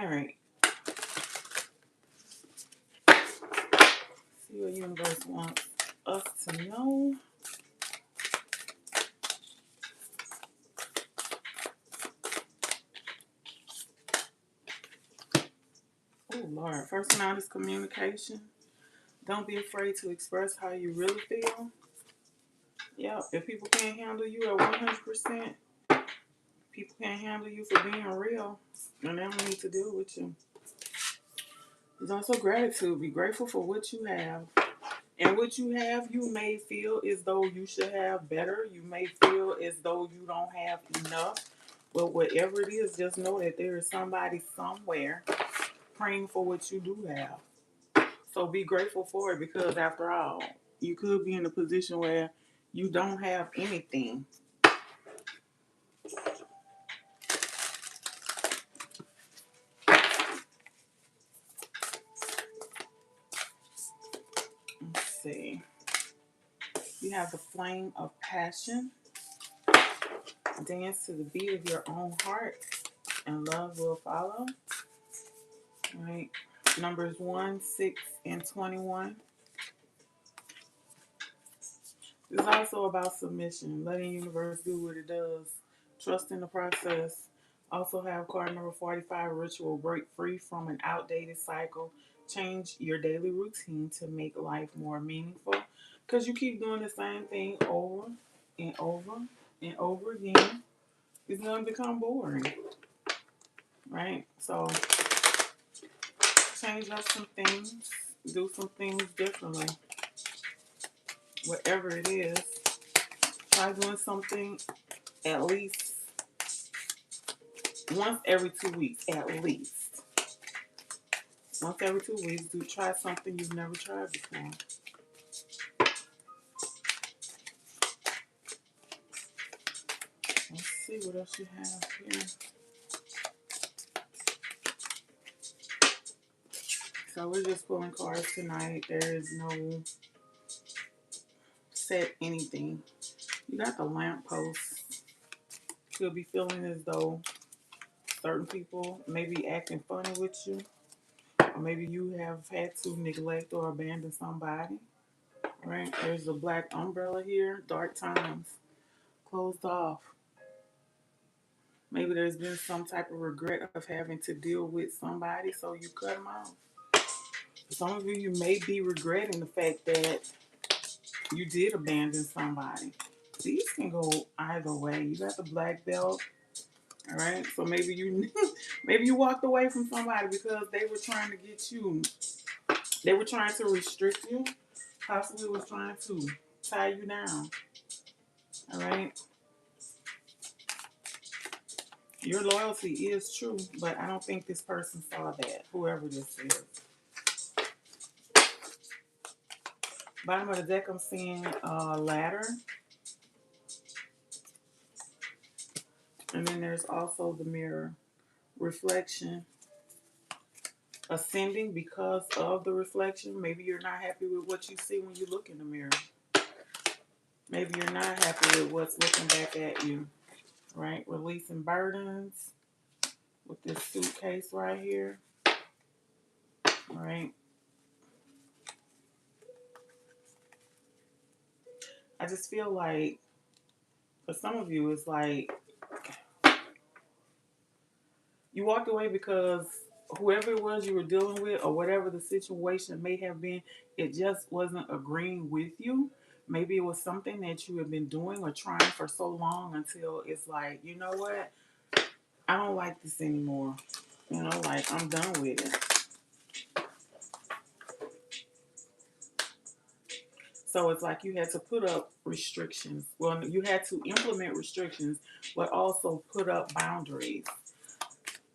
All right. See what universe wants us to know. Oh, Lord. First one out is communication. Don't be afraid to express how you really feel. Yeah, if people can't handle you at 100%, people can't handle you for being real, and they don't need to deal with you. There's also gratitude. Be grateful for what you have. And what you have, you may feel as though you should have better. You may feel as though you don't have enough. But whatever it is, just know that there is somebody somewhere praying for what you do have. So be grateful for it, because after all, you could be in a position where you don't have anything. Let's see. You have the flame of passion. Dance to the beat of your own heart, and love will follow. Right. Numbers 1, 6, and 21. It's also about submission, letting the universe do what it does. Trust in the process. Also have card number 45, ritual. Break free from an outdated cycle. Change your daily routine to make life more meaningful. Because you keep doing the same thing over and over and over again, it's going to become boring. Right? So change up some things. Do some things differently. Whatever it is, try doing something at least once every 2 weeks, at least. Once every 2 weeks, do try something you've never tried before. Let's see what else you have here. So we're just pulling cards tonight. There is no set anything. You got the lamppost. Could be feeling as though certain people may be acting funny with you. Or maybe you have had to neglect or abandon somebody. Right? There's a black umbrella here. Dark times. Closed off. Maybe there's been some type of regret of having to deal with somebody, so you cut them off. Some of you may be regretting the fact that you did abandon somebody. These can go either way. You got the black belt, all right? So maybe you maybe you walked away from somebody because they were trying to get you. They were trying to restrict you. Possibly was trying to tie you down. All right. Your loyalty is true, but I don't think this person saw that. Whoever this is. Bottom of the deck, I'm seeing a ladder. And then there's also the mirror. Reflection. Ascending because of the reflection. Maybe you're not happy with what you see when you look in the mirror. Maybe you're not happy with what's looking back at you. Right? Releasing burdens with this suitcase right here. All right? I just feel like for some of you, it's like you walked away because whoever it was you were dealing with or whatever the situation may have been, it just wasn't agreeing with you. Maybe it was something that you have been doing or trying for so long until it's like, you know what? I don't like this anymore. You know, like I'm done with it. So it's like you had to put up restrictions. Well, you had to implement restrictions, but also put up boundaries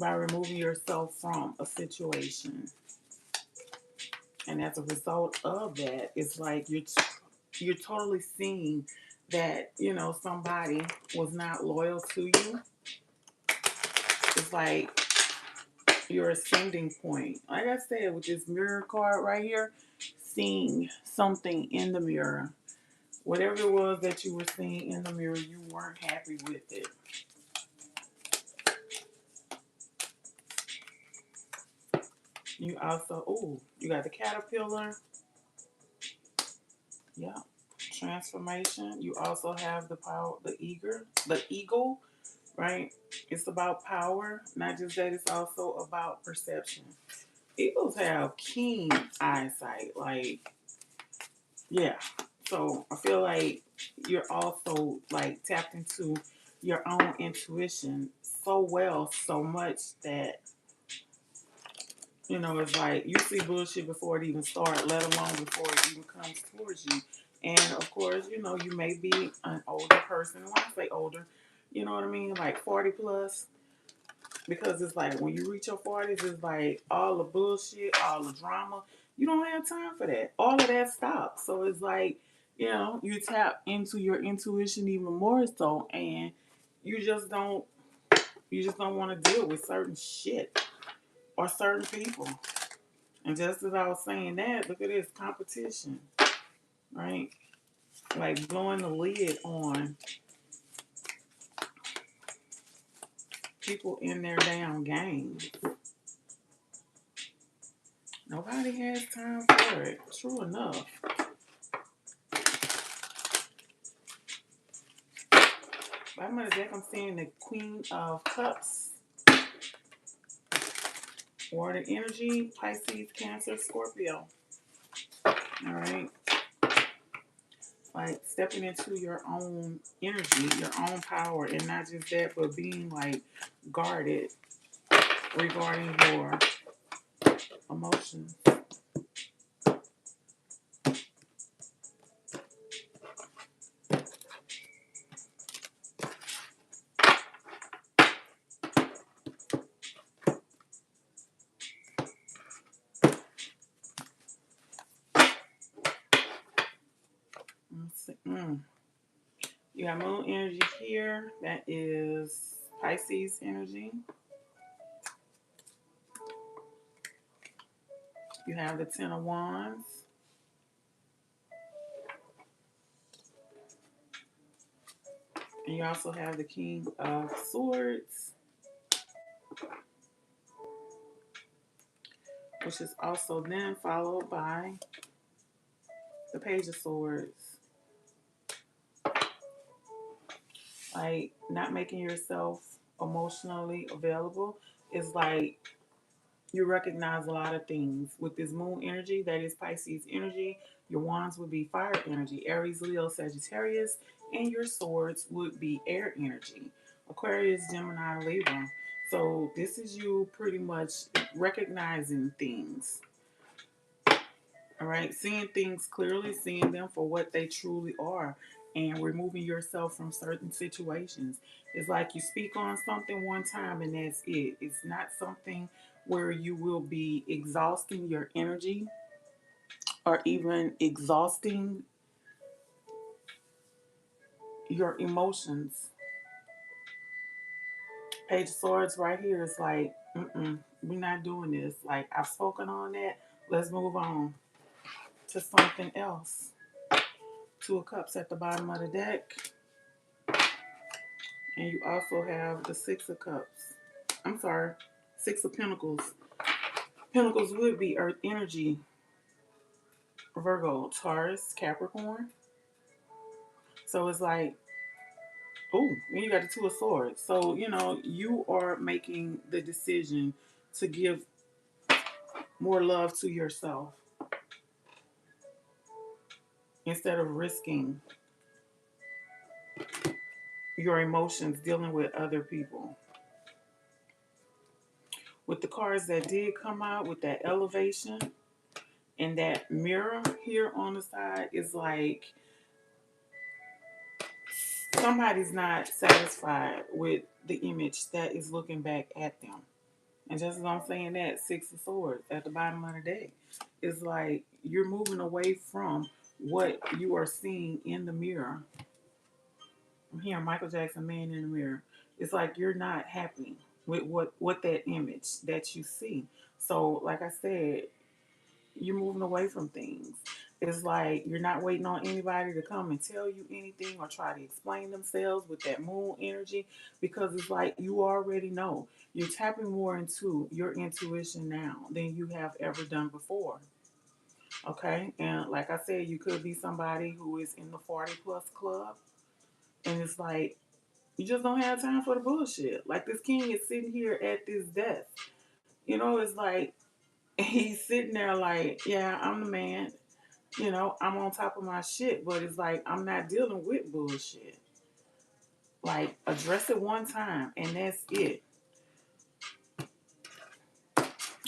by removing yourself from a situation. And as a result of that, it's like you're totally seeing that, you know, somebody was not loyal to you. It's like your ascending point. Like I said, with this mirror card right here, seeing something in the mirror. Whatever it was that you were seeing in the mirror, you weren't happy with it. You also, you got the caterpillar. Yeah. Transformation. You also have the power, the eagle, right? It's about power, not just that, it's also about perception. Eagles have keen eyesight. Like, yeah. So I feel like you're also like tapped into your own intuition so well, so much that it's like you see bullshit before it even starts, let alone before it even comes towards you. And of course, you may be an older person. When I say older, you know what I mean? Like 40 plus. Because it's like when you reach your 40s, it's like all the bullshit, all the drama. You don't have time for that. All of that stops. So it's like, you tap into your intuition even more so, and you just don't want to deal with certain shit or certain people. And just as I was saying that, look at this competition, right? Like blowing the lid on people in their damn game. Nobody has time for it. True enough. Bottom of the deck, I'm seeing the Queen of Cups. Water energy, Pisces, Cancer, Scorpio. All right. Like stepping into your own energy, your own power, and not just that, but being like guarded regarding your emotions. Let's see. You got moon energy here. That is Pisces energy. You have the Ten of Wands. And you also have the King of Swords, which is also then followed by the Page of Swords. Like not making yourself emotionally available is like you recognize a lot of things with this moon energy that is Pisces energy. Your wands would be fire energy, Aries, Leo, Sagittarius, and your swords would be air energy, Aquarius, Gemini, Libra. So this is you pretty much recognizing things, all right, seeing things clearly, seeing them for what they truly are, and removing yourself from certain situations. It's like you speak on something one time and that's it. It's not something where you will be exhausting your energy or even exhausting your emotions. Page of Swords right here is like, we're not doing this. Like, I've spoken on that. Let's move on to something else. Two of Cups at the bottom of the deck. And you also have the Six of Cups. I'm sorry, Six of Pentacles. Pentacles would be Earth energy, Virgo, Taurus, Capricorn. So it's like, when you got the Two of Swords. So, you are making the decision to give more love to yourself instead of risking your emotions dealing with other people. With the cards that did come out with that elevation and that mirror here on the side, is like somebody's not satisfied with the image that is looking back at them. And just as I'm saying that, Six of Swords at the bottom of the deck, it's like you're moving away from what you are seeing in the mirror. I'm hearing Michael Jackson, Man in the Mirror. It's like you're not happy with what that image that you see. So, like I said, you're moving away from things. It's like you're not waiting on anybody to come and tell you anything or try to explain themselves with that moon energy, because it's like you already know. You're tapping more into your intuition now than you have ever done before. Okay? And like I said, you could be somebody who is in the 40 plus club, and it's like you just don't have time for the bullshit. Like this king is sitting here at this desk. It's like he's sitting there like, yeah, I'm the man. I'm on top of my shit, but it's like I'm not dealing with bullshit. Like, address it one time, and that's it.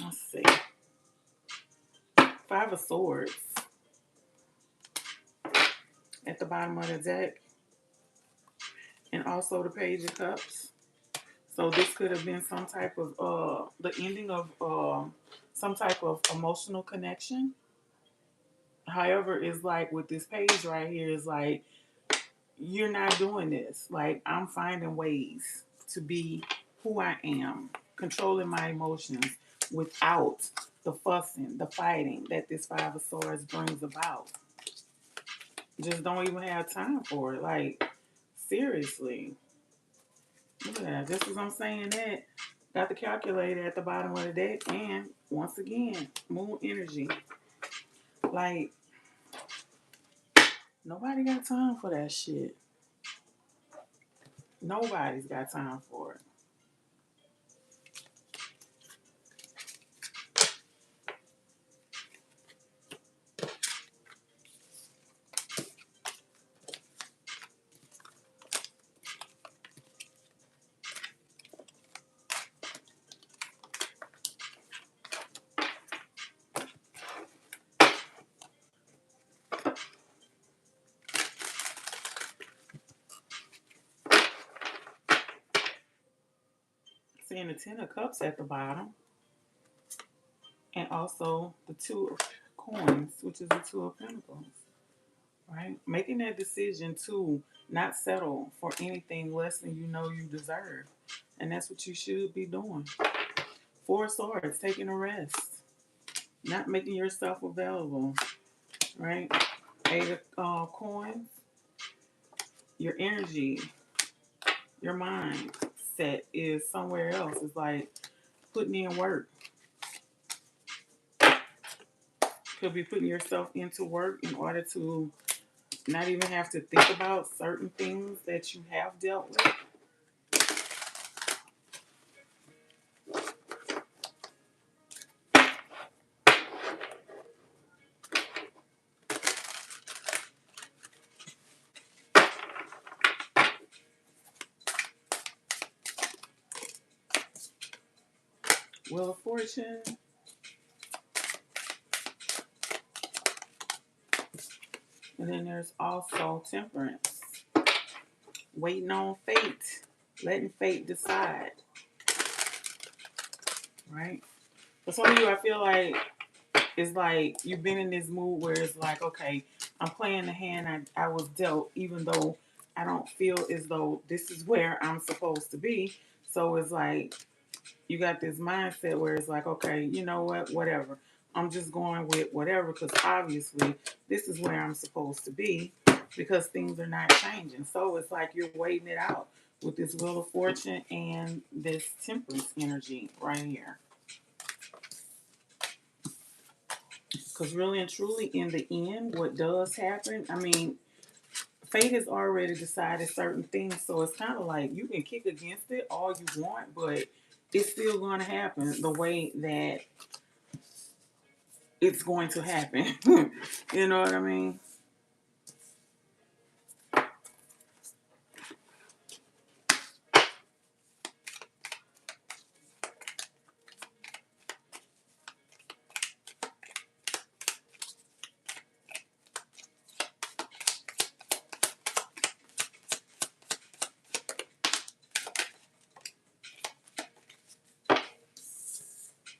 Let's see. Five of Swords at the bottom of the deck, and also the Page of Cups. So this could have been some type of the ending of some type of emotional connection. However, it's like with this page right here, is like you're not doing this. Like, I'm finding ways to be who I am, controlling my emotions without the fussing, the fighting that this Five of Swords brings about. Just don't even have time for it. Like, seriously. Look at that. Just as I'm saying that, got the calculator at the bottom of the deck, and once again, moon energy. Like, nobody got time for that shit. Nobody's got time for it. Seeing the Ten of Cups at the bottom, and also the Two of Coins, which is the Two of Pentacles, right? Making that decision to not settle for anything less than you know you deserve. And that's what you should be doing. Four of Swords, taking a rest, not making yourself available, right? Eight of Coins, your energy, your mindset is somewhere else. It's like putting in work. Could be putting yourself into work in order to not even have to think about certain things that you have dealt with. Wheel of Fortune. And then there's also Temperance. Waiting on fate. Letting fate decide. Right? For some of you, I feel like it's like you've been in this mood where it's like, okay, I'm playing the hand I was dealt, even though I don't feel as though this is where I'm supposed to be. So it's like you got this mindset where it's like, okay, you know what, whatever. I'm just going with whatever, because obviously this is where I'm supposed to be, because things are not changing. So it's like you're waiting it out with this Wheel of Fortune and this Temperance energy right here. Because really and truly, in the end, what does happen, I mean, fate has already decided certain things. So it's kind of like you can kick against it all you want, but it's still going to happen the way that it's going to happen. You know what I mean?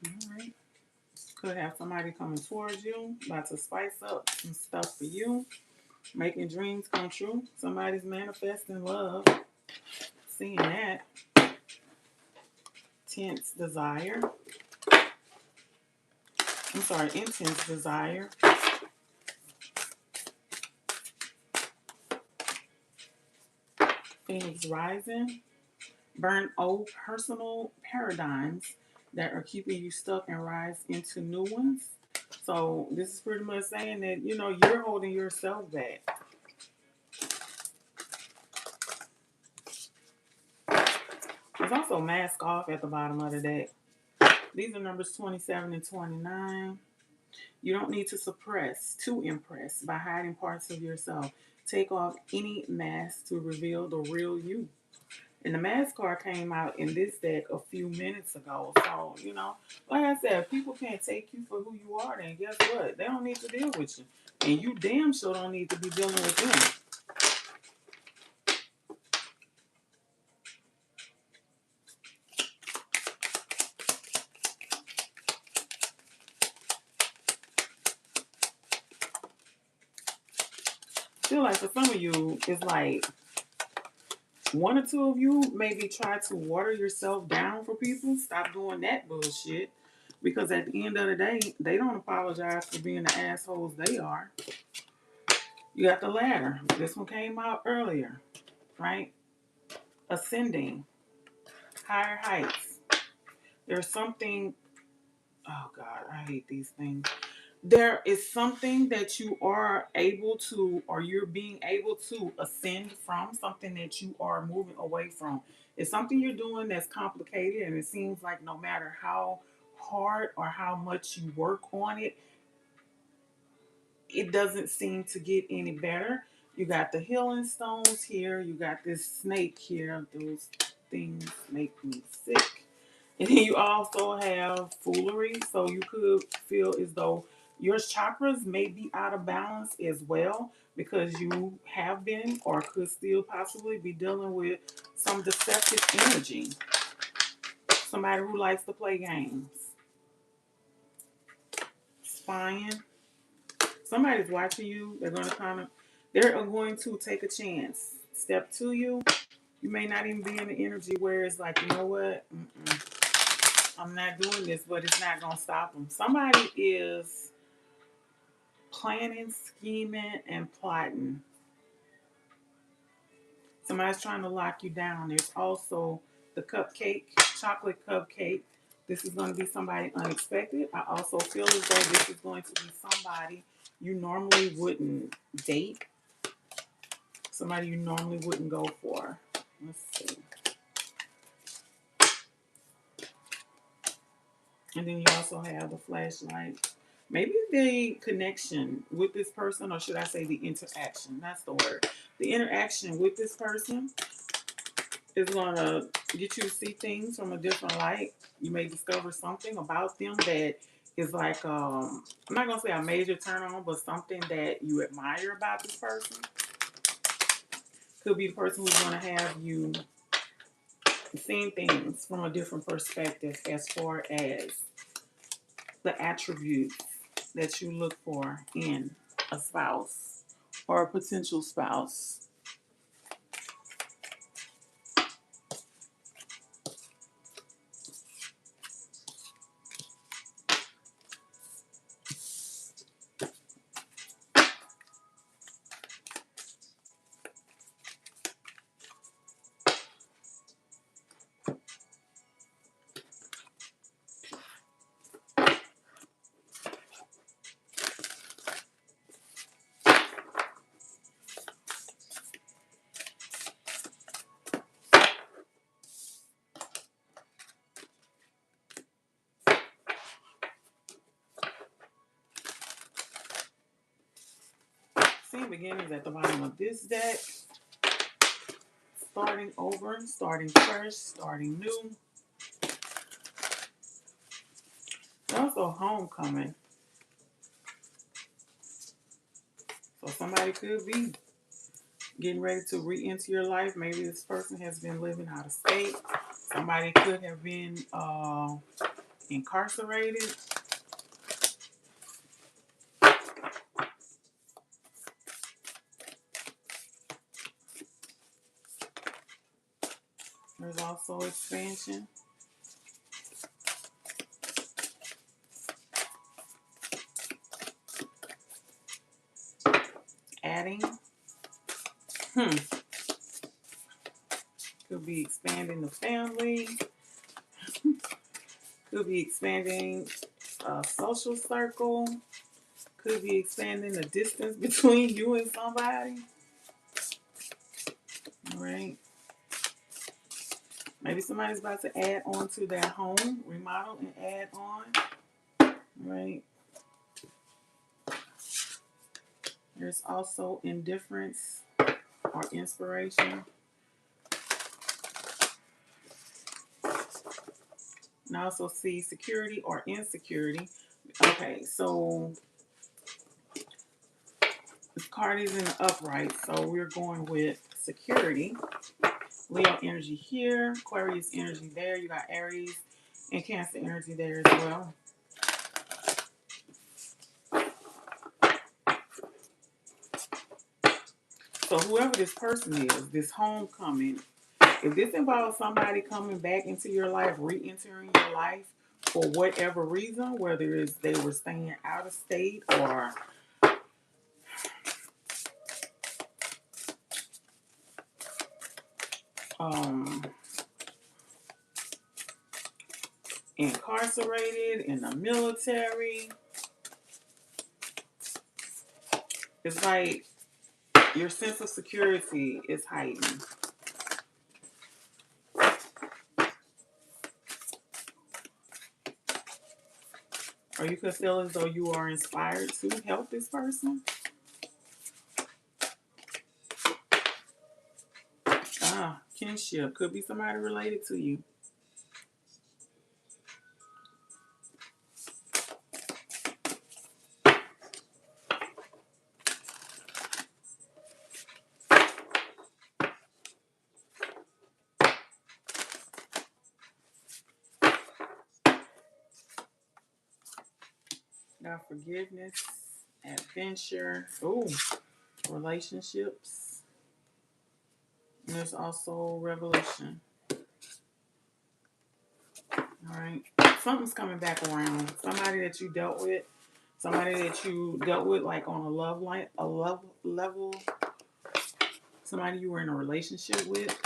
All right. Could have somebody coming towards you, about to spice up some stuff for you, making dreams come true. Somebody's manifesting love. Seeing that. Tense desire. I'm sorry, intense desire. Phoenix rising. Burn old personal paradigms that are keeping you stuck and rise into new ones. So this is pretty much saying that, you know, you're holding yourself back. There's also mask off at the bottom of the deck. These are numbers 27 and 29. You don't need to suppress to impress by hiding parts of yourself. Take off any mask to reveal the real you. And the mask card came out in this deck a few minutes ago. So, you know, like I said, if people can't take you for who you are, then guess what? They don't need to deal with you. And you damn sure don't need to be dealing with them. I feel like for some of you, it's like one or two of you maybe try to water yourself down for people. Stop doing that bullshit. Because at the end of the day, they don't apologize for being the assholes they are. You got the ladder. This one came out earlier, right? Ascending, higher heights. There's something, oh God, I hate these things. There is something that you are able to, or you're being able to ascend from, something that you are moving away from. It's something you're doing that's complicated, and it seems like no matter how hard or how much you work on it, it doesn't seem to get any better. You got the healing stones here. You got this snake here. Those things make me sick. And then you also have foolery. So you could feel as though your chakras may be out of balance as well, because you have been or could still possibly be dealing with some deceptive energy. Somebody who likes to play games. Spying. Somebody's watching you. They're going to take a chance. Step to you. You may not even be in the energy where it's like, you know what? I'm not doing this, but it's not going to stop them. Somebody is planning, scheming, and plotting. Somebody's trying to lock you down. There's also the cupcake, chocolate cupcake. This is going to be somebody unexpected. I also feel as though this is going to be somebody you normally wouldn't date. Somebody you normally wouldn't go for. Let's see. And then you also have the flashlight. Maybe the connection with this person, or should I say the interaction? That's the word. The interaction with this person is going to get you to see things from a different light. You may discover something about them that is like, I'm not going to say a major turn on, but something that you admire about this person. Could be the person who's going to have you seeing things from a different perspective as far as the attributes that you look for in a spouse or a potential spouse. Seeing beginnings at the bottom of this deck. Starting over, starting fresh, starting new. Also homecoming. So somebody could be getting ready to re-enter your life. Maybe this person has been living out of state. Somebody could have been incarcerated. There's also expansion. Adding. be expanding the family. Could be expanding a social circle. Could be expanding the distance between you and somebody. All right. Maybe somebody's about to add on to their home, remodel and add on. All right. There's also indifference or inspiration. And I also see security or insecurity. Okay, so this card is in the upright, so we're going with security. Leo energy here, Aquarius energy there. You got Aries and Cancer energy there as well. So whoever this person is, this homecoming, if this involves somebody coming back into your life, re-entering your life for whatever reason, whether it's they were staying out of state or incarcerated in the military, it's like your sense of security is heightened. Or you could feel as though you are inspired to help this person. Kinship. Could be somebody related to you. Got forgiveness, adventure, relationships. And there's also revolution. All right. Something's coming back around. Somebody that you dealt with. Somebody that you dealt with like on a love level. Somebody you were in a relationship with.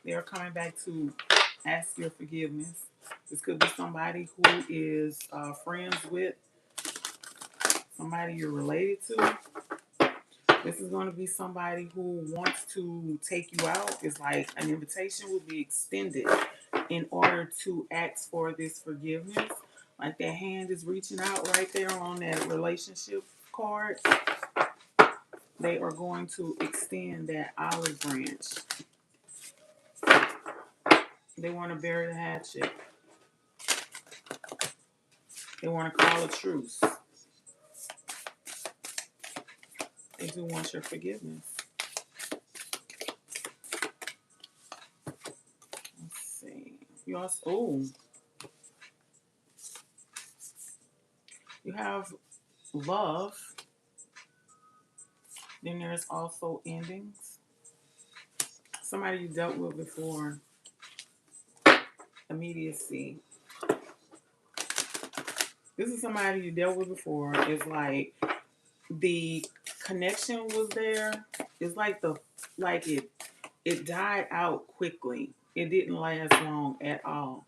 They are coming back to ask your forgiveness. This could be somebody who is friends with somebody you're related to. This is going to be somebody who wants to take you out. It's like an invitation will be extended in order to ask for this forgiveness. Like that hand is reaching out right there on that relationship card. They are going to extend that olive branch. They want to bury the hatchet. They want to call a truce. They do want your forgiveness. Let's see. You also, you have love. Then there's also endings. Somebody you dealt with before. Immediacy. This is somebody you dealt with before. It's like the connection was there. It's like it died out quickly. It didn't last long at all.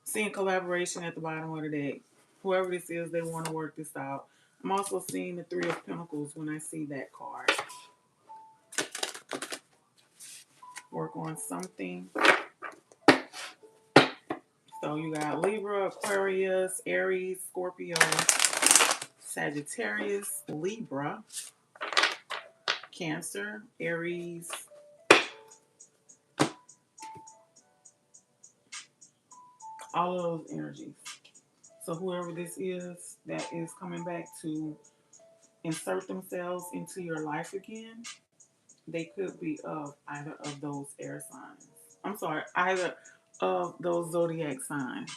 Seeing collaboration at the bottom of the deck. Whoever this is, they want to work this out. I'm also seeing the Three of Pentacles when I see that card. Work on something. So you got Libra, Aquarius, Aries, Scorpio, Sagittarius, Libra, Cancer, Aries, all of those energies. So whoever this is that is coming back to insert themselves into your life again, they could be of either of those air signs. I'm sorry, either of those zodiac signs.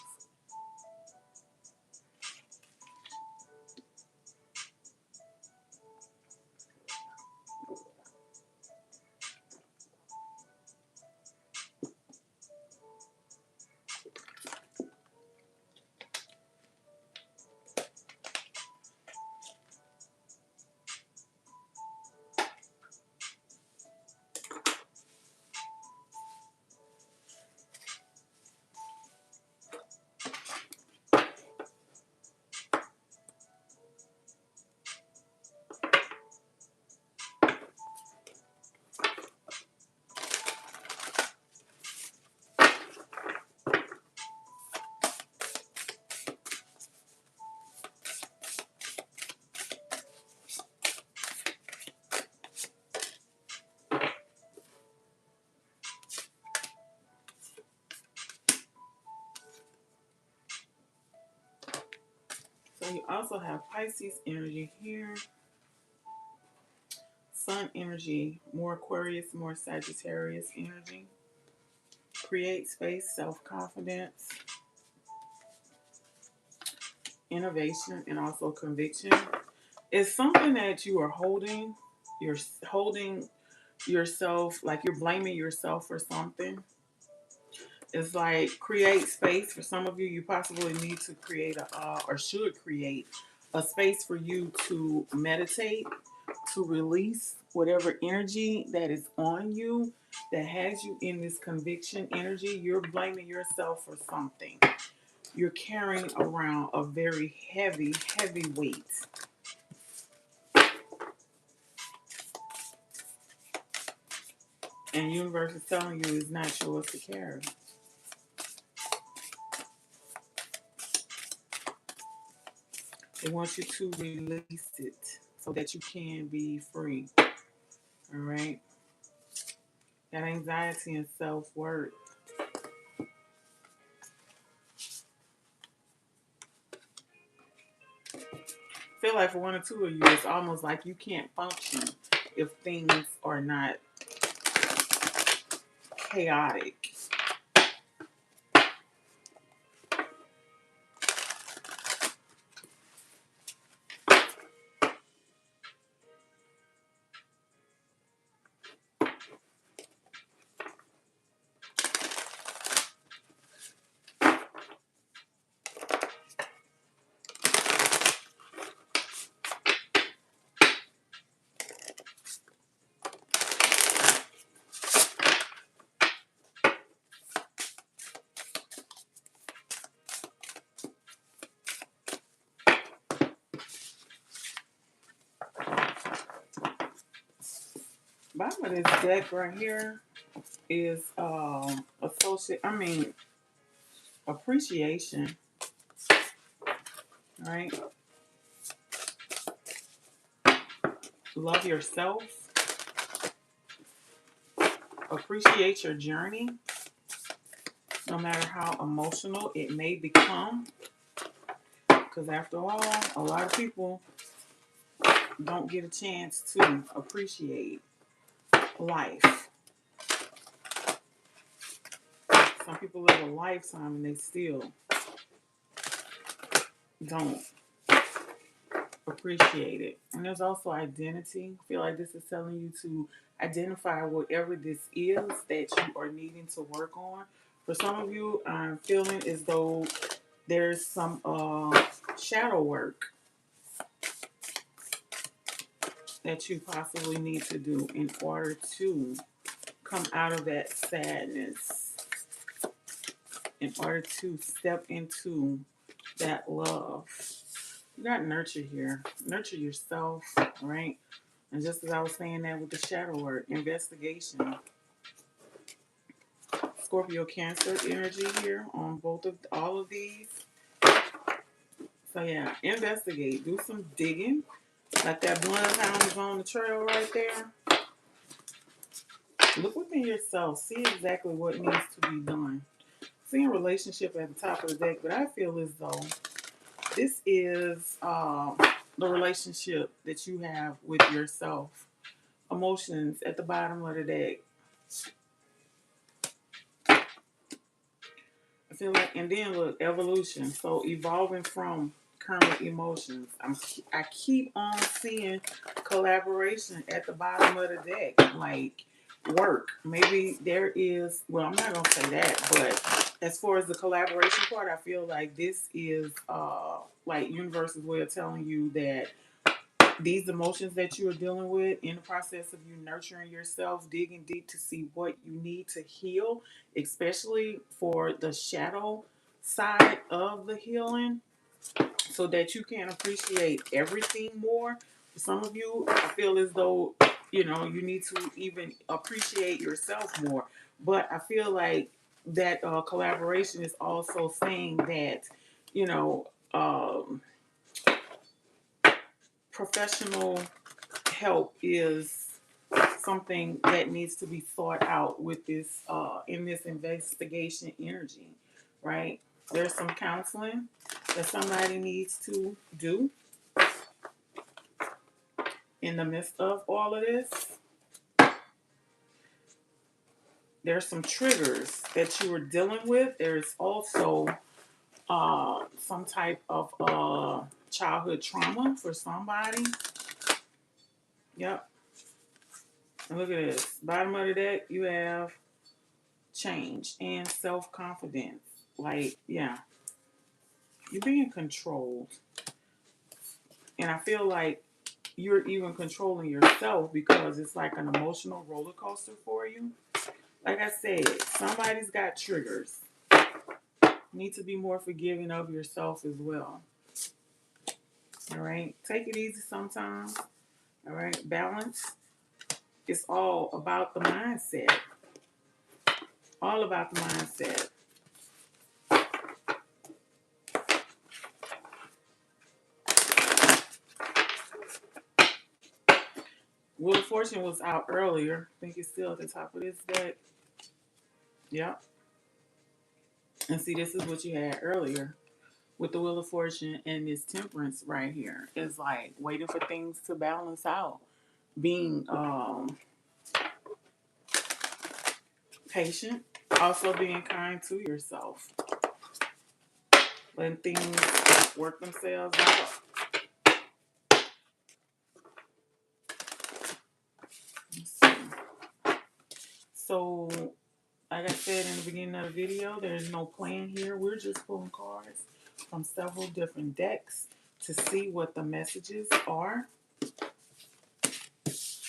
So you also have Pisces energy here, Sun energy, more Aquarius, more Sagittarius energy. Create space, self-confidence, innovation, and also conviction. It's something that you are holding. You're holding yourself, like you're blaming yourself for something. It's like create space. For some of you, you possibly need to create or should create a space for you to meditate, to release whatever energy that is on you that has you in this conviction energy. You're blaming yourself for something. You're carrying around a very heavy, heavy weight. And universe is telling you it's not yours to carry. They want you to release it so that you can be free. All right? That anxiety and self-worth. I feel like for one or two of you, it's almost like you can't function if things are not chaotic. Bottom of this deck right here is appreciation. Right? Love yourself. Appreciate your journey, no matter how emotional it may become. Because after all, a lot of people don't get a chance to appreciate life. Some people live a lifetime and they still don't appreciate it. And there's also identity. I feel like this is telling you to identify whatever this is that you are needing to work on. For some of you, I'm feeling as though there's some shadow work that you possibly need to do in order to come out of that sadness, in order to step into that love. You got nurture here. Nurture yourself, right? And just as I was saying that with the shadow work, investigation. Scorpio Cancer energy here on all of these. So yeah, investigate. Do some digging. Like that bloodhound is on the trail right there. Look within yourself. See exactly what needs to be done. Seeing relationship at the top of the deck, but I feel as though this is the relationship that you have with yourself. Emotions at the bottom of the deck. I feel like, and then look, evolution. So evolving from current emotions. I keep on seeing collaboration at the bottom of the deck, like work. Maybe there is. Well, I'm not gonna say that, but as far as the collaboration part, I feel like this is like universe's way of telling you that these emotions that you are dealing with in the process of you nurturing yourself, digging deep to see what you need to heal, especially for the shadow side of the healing, so that you can appreciate everything more. For some of you, I feel as though, you need to even appreciate yourself more. But I feel like that collaboration is also saying that, you know, professional help is something that needs to be sought out with this in this investigation energy, right? There's some counseling that somebody needs to do in the midst of all of this. There's some triggers that you were dealing with. There's also some type of childhood trauma for somebody. Yep. And look at this. Bottom of the deck, you have change and self-confidence. Like, yeah, you're being controlled. And I feel like you're even controlling yourself because it's like an emotional roller coaster for you. Like I said, somebody's got triggers. You need to be more forgiving of yourself as well. All right. Take it easy sometimes. All right. Balance. It's all about the mindset. All about the mindset. Wheel of Fortune was out earlier. I think it's still at the top of this deck. Yep. And see, this is what you had earlier with the Wheel of Fortune and this Temperance right here. It's like waiting for things to balance out. Being patient. Also being kind to yourself. Letting things work themselves out. Let's see. So, like I said in the beginning of the video, there's no plan here. We're just pulling cards from several different decks to see what the messages are. Let's see.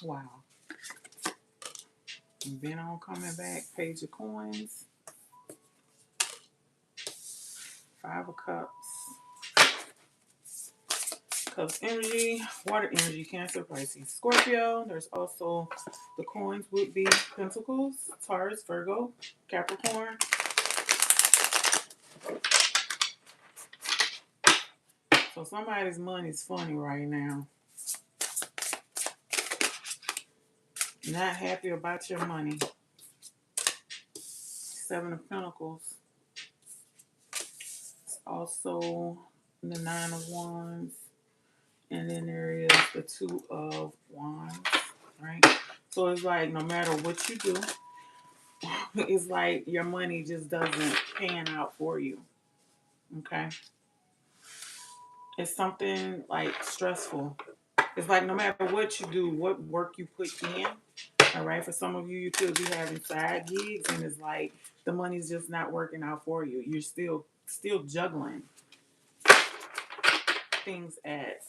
Wow. And then on coming back, Page of Coins, Five of Cups, Cups energy, water energy, Cancer, Pisces, Scorpio. There's also the coins would be Pentacles, Taurus, Virgo, Capricorn. So somebody's money's funny right now. Not happy about your money. Seven of Pentacles. Also the Nine of Wands. And then there is the Two of Wands. Right? So it's like no matter what you do, it's like your money just doesn't pan out for you. Okay? It's something like stressful. It's like no matter what you do, what work you put in, all right? For some of you, you could be having side gigs and it's like the money's just not working out for you. You're still juggling things at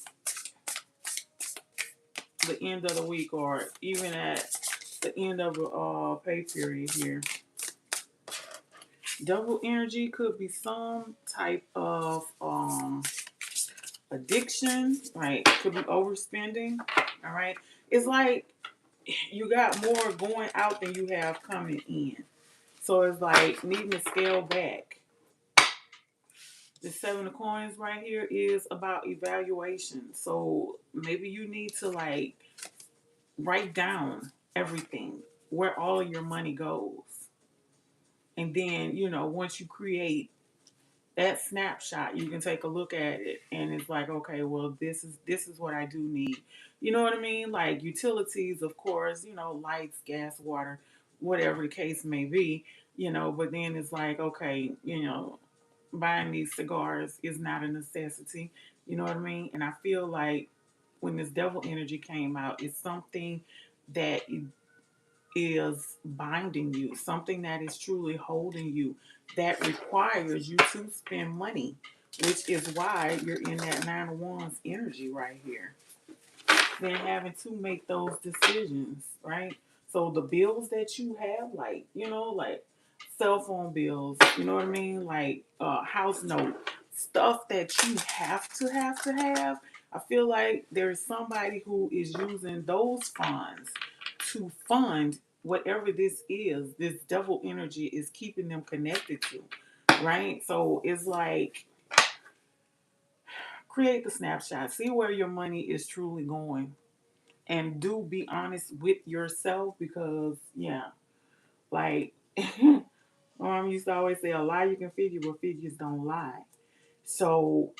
the end of the week or even at the end of a pay period here. Double energy could be some type of addiction, right? Could be overspending, all right? It's like you got more going out than you have coming in. So it's like needing to scale back. The Seven of Coins right here is about evaluation. So maybe you need to like write down everything, where all of your money goes. And then, once you create that snapshot, you can take a look at it and it's like, okay, well, this is what I do need. You know what I mean? Like utilities, of course, lights, gas, water, whatever the case may be, but then it's like, okay, buying these cigars is not a necessity. You know what I mean? And I feel like when this devil energy came out, it's something that is binding you, something that is truly holding you, that requires you to spend money which is why you're in that Nine of Wands energy right here. Then having to make those decisions, right? So the bills that you have, like, like cell phone bills, you know what I mean? Like house note, stuff that you have. I feel like there's somebody who is using those funds to fund whatever this devil energy is keeping them connected to, right? So it's like create the snapshot, see where your money is truly going, and do be honest with yourself because, yeah, like, my mom used to always say, a lie you can figure, but figures don't lie. So,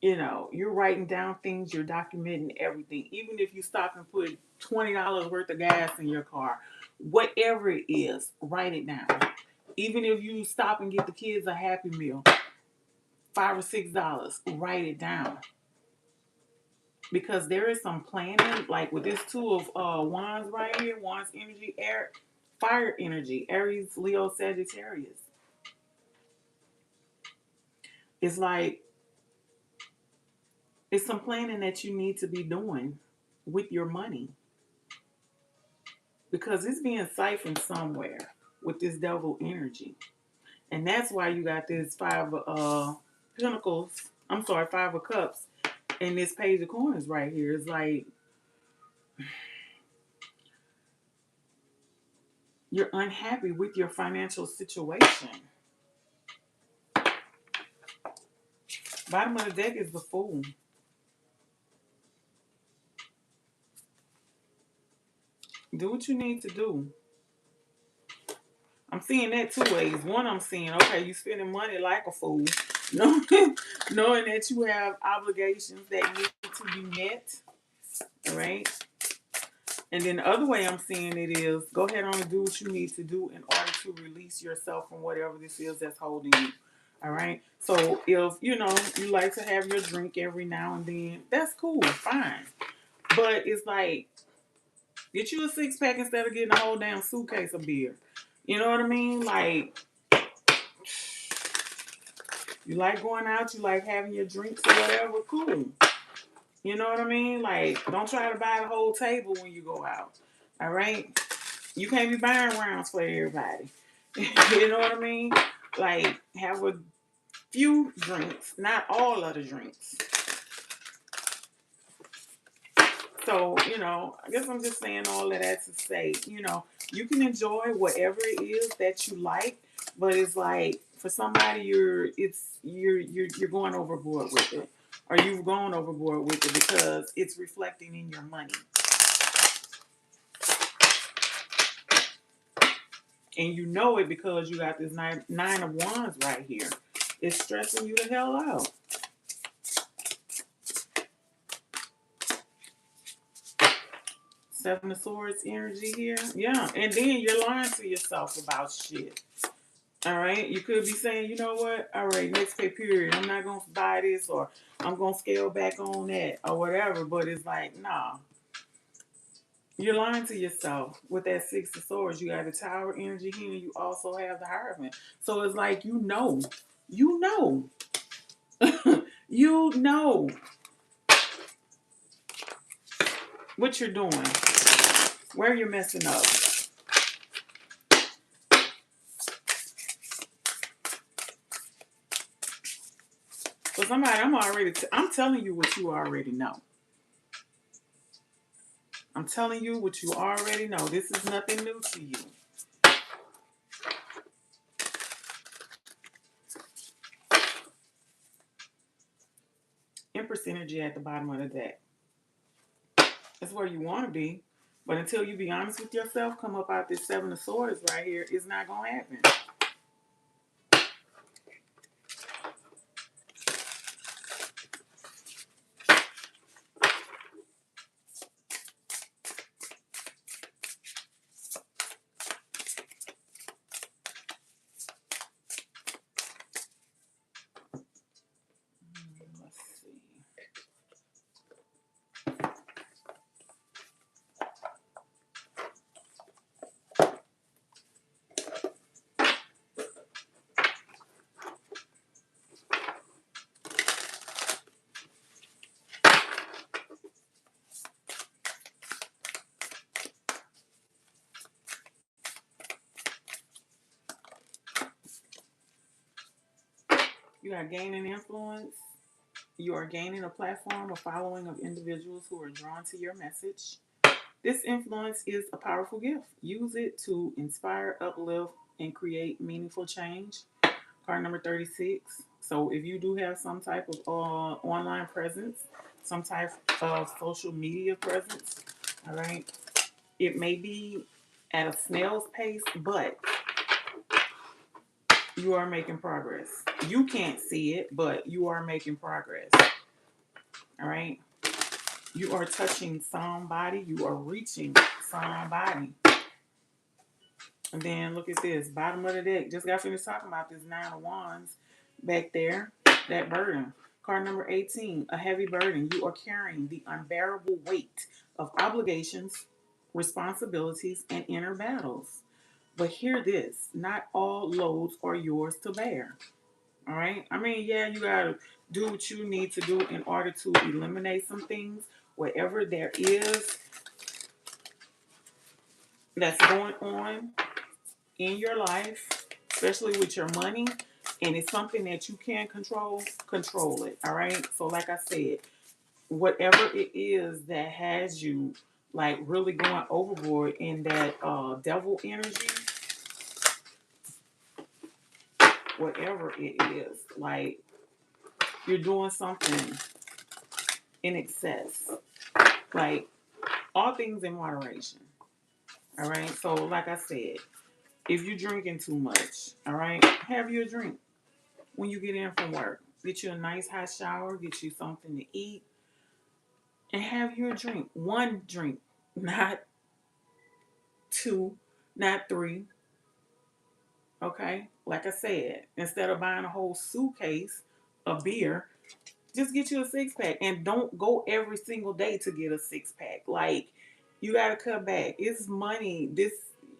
you're writing down things, you're documenting everything. Even if you stop and put $20 worth of gas in your car, whatever it is, write it down. Even if you stop and get the kids a Happy Meal, $5 or $6, write it down. Because there is some planning, like with this two of wands right here, wands energy, air, fire energy, Aries, Leo, Sagittarius. It's like it's some planning that you need to be doing with your money because it's being siphoned somewhere with this devil energy, and that's why you got this five of pentacles. I'm sorry, five of cups, and this page of coins right here. It's like you're unhappy with your financial situation. Bottom of the deck is the Fool. Do what you need to do. I'm seeing that two ways. One, I'm seeing, okay, you spending money like a fool, knowing that you have obligations that need to be met. All right. And then the other way I'm seeing it is go ahead on and do what you need to do in order to release yourself from whatever this is that's holding you. All right. So if you like to have your drink every now and then, that's cool, fine. But it's like get you a 6-pack instead of getting a whole damn suitcase of beer. You know what I mean? Like, you like going out, you like having your drinks or whatever, cool. You know what I mean? Like, don't try to buy the whole table when you go out. All right? You can't be buying rounds for everybody. You know what I mean? Like, have a few drinks, not all of the drinks. So, I guess I'm just saying all of that to say, you can enjoy whatever it is that you like, but it's like for somebody you're going overboard with it. Or you've gone overboard with it because it's reflecting in your money. And you know it because you got this nine of wands right here. It's stressing you the hell out. Seven of Swords energy here. Yeah. And then you're lying to yourself about shit. All right. You could be saying, you know what? All right, next pay period. I'm not going to buy this or I'm going to scale back on that or whatever. But it's like, nah. You're lying to yourself with that Six of Swords. You got the Tower energy here and you also have the Hierophant. So it's like, you know. You know. You know what you're doing. Where you're messing up. For somebody, I'm telling you what you already know. I'm telling you what you already know. This is nothing new to you. Empress energy at the bottom of the deck. That's where you want to be. But until you be honest with yourself, come up out this Seven of Swords right here, it's not going to happen. Let's see. got gaining influence. You are gaining a platform, a following of individuals who are drawn to your message. This influence is a powerful gift. Use it to inspire, uplift, and create meaningful change. Card number 36. So, if you do have some type of online presence, some type of social media presence, all right, it may be at a snail's pace, but you are making progress. You can't see it, but you are making progress. All right. You are touching somebody. You are reaching somebody. And then look at this. Bottom of the deck. Just got finished talking about this 9 of Wands back there. That burden. Card number 18. A heavy burden. You are carrying the unbearable weight of obligations, responsibilities, and inner battles. But hear this. Not all loads are yours to bear. All right. I mean, yeah, you gotta do what you need to do in order to eliminate some things, whatever there is that's going on in your life, especially with your money, and it's something that you can control it. All right. So, like I said, whatever it is that has you like really going overboard in that devil energy, whatever it is, like you're doing something in excess, like all things in moderation. All right. So, like I said, if you're drinking too much, all right, have you a drink when you get in from work. Get you a nice hot shower, get you something to eat, and have you a drink. One drink, not two, not three. Okay. Like I said, instead of buying a whole suitcase of beer, just get you a 6 pack and don't go every single day to get a 6 pack. Like, you got to cut back. It's money.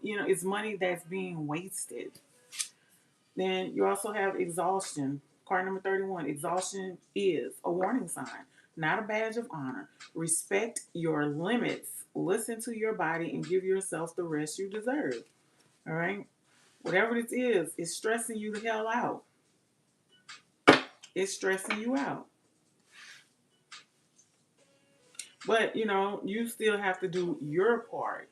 It's money that's being wasted. Then you also have exhaustion. Card number 31. Exhaustion is a warning sign, not a badge of honor. Respect your limits. Listen to your body and give yourself the rest you deserve. All right? Whatever this is, it's stressing you the hell out. It's stressing you out. But, you still have to do your part.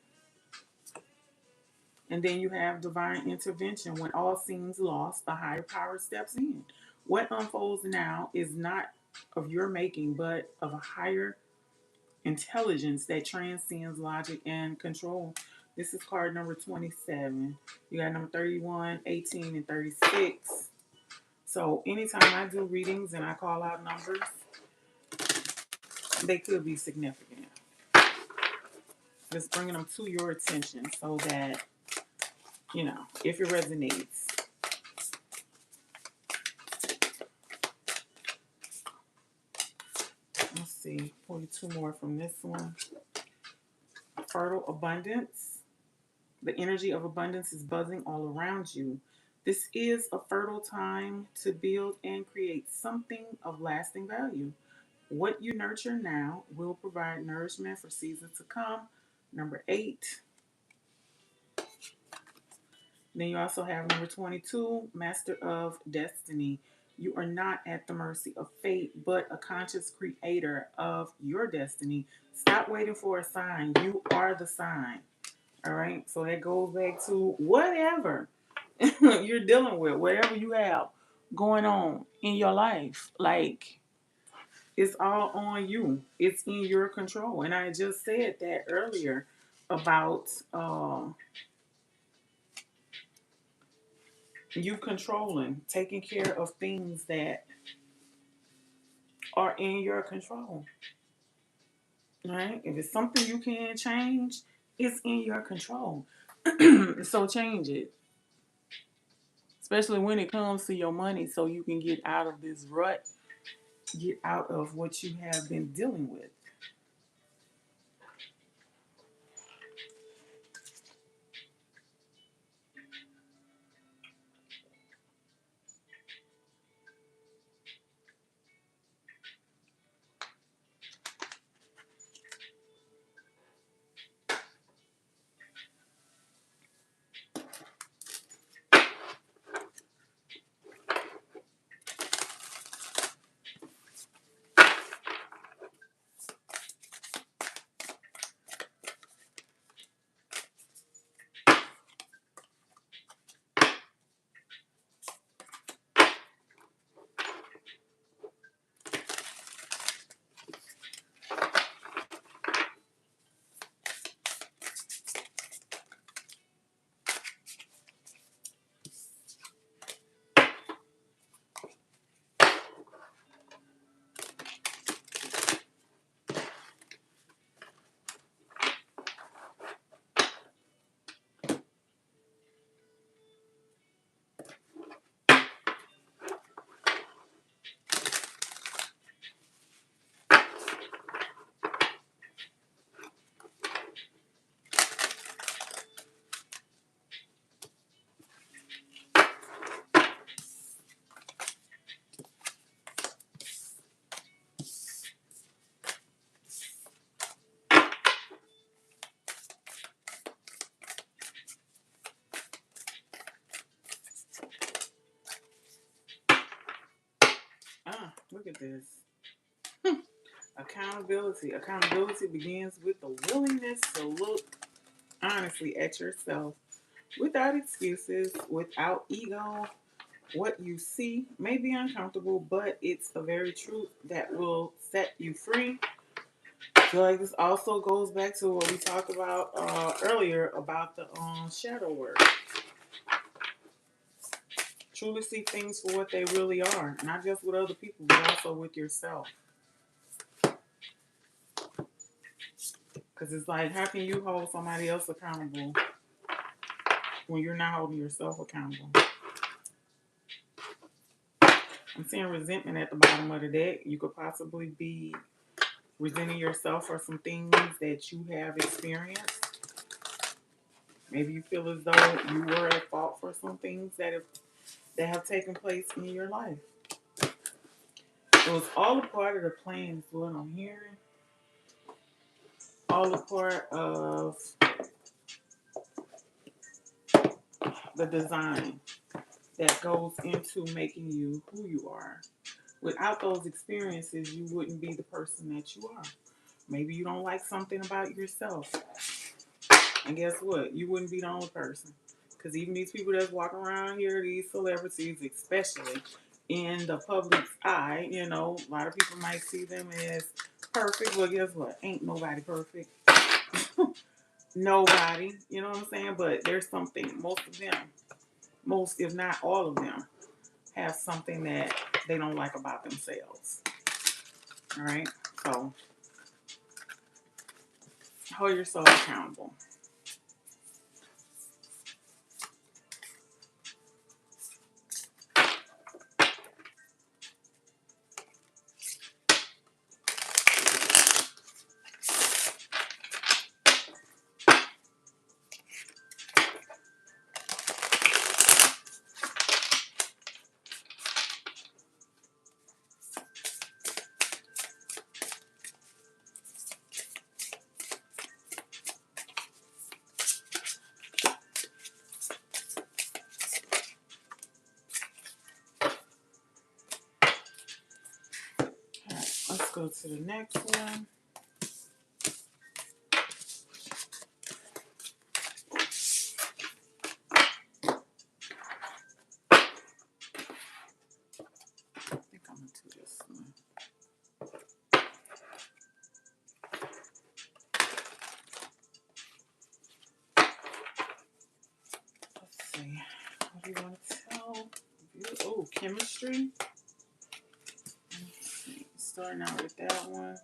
And then you have divine intervention. When all seems lost, the higher power steps in. What unfolds now is not of your making, but of a higher intelligence that transcends logic and control. This is card number 27. You got number 31, 18, and 36. So anytime I do readings and I call out numbers, they could be significant. Just bringing them to your attention so that, if it resonates. Let's see, 42 more from this one. Fertile abundance. The energy of abundance is buzzing all around you. This is a fertile time to build and create something of lasting value. What you nurture now will provide nourishment for seasons to come. Number 8. Then you also have number 22, Master of Destiny. You are not at the mercy of fate, but a conscious creator of your destiny. Stop waiting for a sign. You are the sign. All right. So that goes back to whatever you're dealing with, whatever you have going on in your life. Like, it's all on you. It's in your control. And I just said that earlier about you controlling, taking care of things that are in your control. Right? If it's something you can change, it's in your control. So change it. Especially when it comes to your money, so you can get out of this rut, get out of what you have been dealing with. at this. Accountability. Accountability begins with the willingness to look honestly at yourself without excuses, without ego. What you see may be uncomfortable, but it's the very truth that will set you free. So like this also goes back to what we talked about earlier about the shadow work. Truly see things for what they really are, not just with other people, but also with yourself. Because it's like, how can you hold somebody else accountable when you're not holding yourself accountable? I'm seeing resentment at the bottom of the deck. You could possibly be resenting yourself for some things that you have experienced. Maybe you feel as though you were at fault for some things that have taken place in your life. It was all a part of the plan, is what I'm hearing. All a part of the design that goes into making you who you are. Without those experiences, you wouldn't be the person that you are. Maybe you don't like something about yourself. And guess what? You wouldn't be the only person. Because even these people that's walking around here, these celebrities, especially in the public's eye, you know, a lot of people might see them as perfect. Well, guess what? Ain't nobody perfect. Nobody. You know what I'm saying? But there's something. Most of them, most if not all of them, have something that they don't like about themselves. All right? So hold yourself accountable. All right, let's go to the next one. I think I'm going to do this one. Let's see. What do you want to tell? Oh, chemistry. Let's see. Starting out with that one.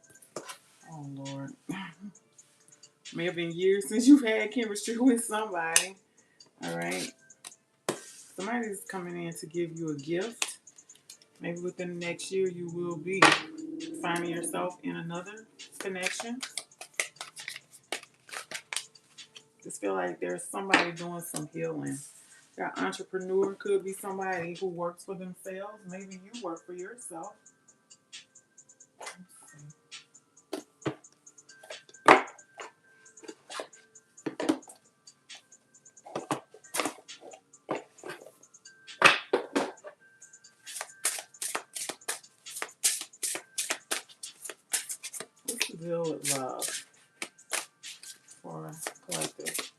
Oh, Lord. May have been years since you've had chemistry with somebody. All right. Somebody's coming in to give you a gift. Maybe within the next year, you will be finding yourself in another connection. Just feel like there's somebody doing some healing. Your entrepreneur could be somebody who works for themselves. Maybe you work for yourself. What's the deal with love for collective?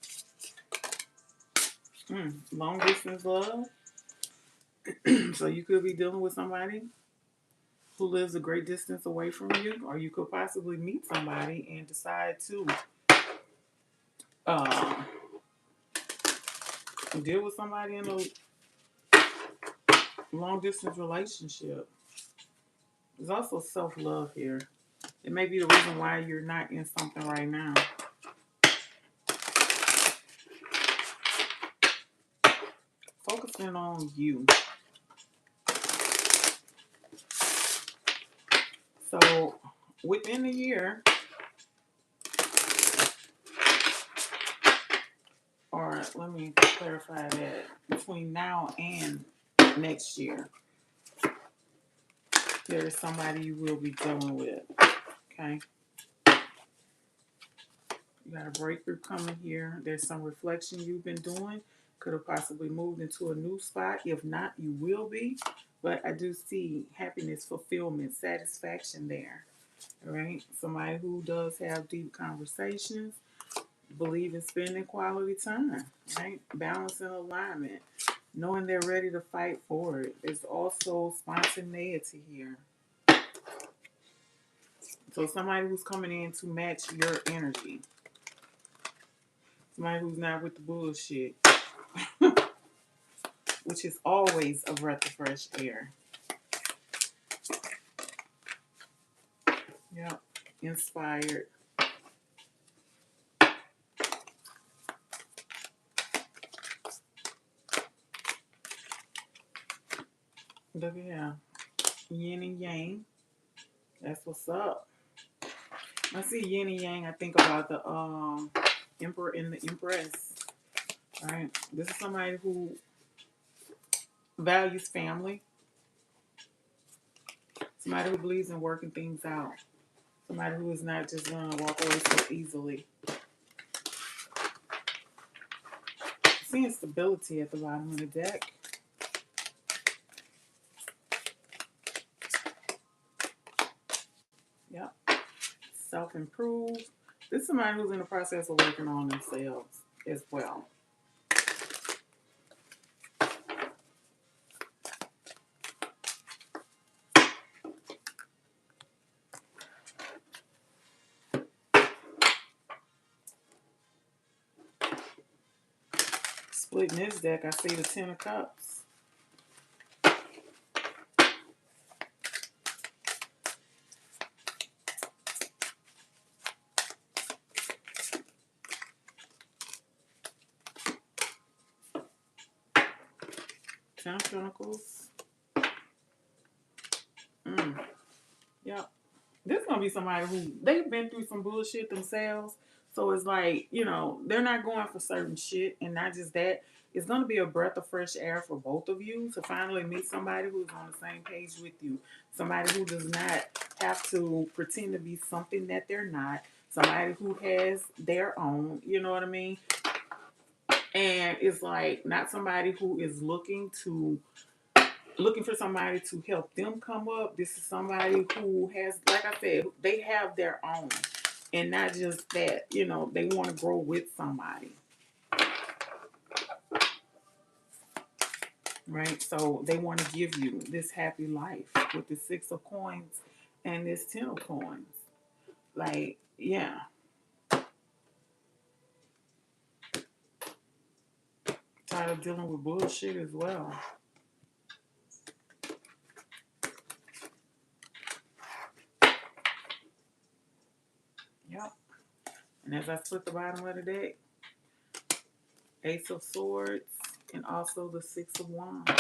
Long distance love. So you could be dealing with somebody who lives a great distance away from you, or you could possibly meet somebody and decide to uh, deal with somebody in a long distance relationship. There's also self love here. It may be the reason why you're not in something right now. Focusing on you. So within a year, or let me clarify that, between now and next year, there is somebody you will be dealing with. Okay? You got a breakthrough coming here. There's some reflection you've been doing. Could have possibly moved into a new spot. If not, you will be. But I do see happiness, fulfillment, satisfaction there. All right. Somebody who does have deep conversations, believe in spending quality time, right? Balance and alignment, knowing they're ready to fight for it. There's also spontaneity here. So somebody who's coming in to match your energy. Somebody who's not with the bullshit, which is always a breath of fresh air. Yep. Inspired. Look at here. Yin and yang. That's what's up. I see yin and yang. I think about the emperor and the empress. Right. This is somebody who values family. Somebody who believes in working things out. Somebody who is not just gonna walk away so easily. Seeing stability at the bottom of the deck. Yep. Self-improve. This is somebody who's in the process of working on themselves as well. Splitting this deck, I see the Ten of Cups. Ten of Pentacles. Yep. This is gonna be somebody who they've been through some bullshit themselves. So it's like, they're not going for certain shit, and not just that. It's gonna be a breath of fresh air for both of you to finally meet somebody who's on the same page with you. Somebody who does not have to pretend to be something that they're not. Somebody who has their own, you know what I mean? And it's like not somebody who is looking for somebody to help them come up. This is somebody who has, like I said, they have their own. And not just that, they want to grow with somebody. Right? So they want to give you this happy life with the Six of Coins and this Ten of Coins. Like, yeah. Tired of dealing with bullshit as well. Yep. And as I split the bottom of the deck, Ace of Swords and also the Six of Wands.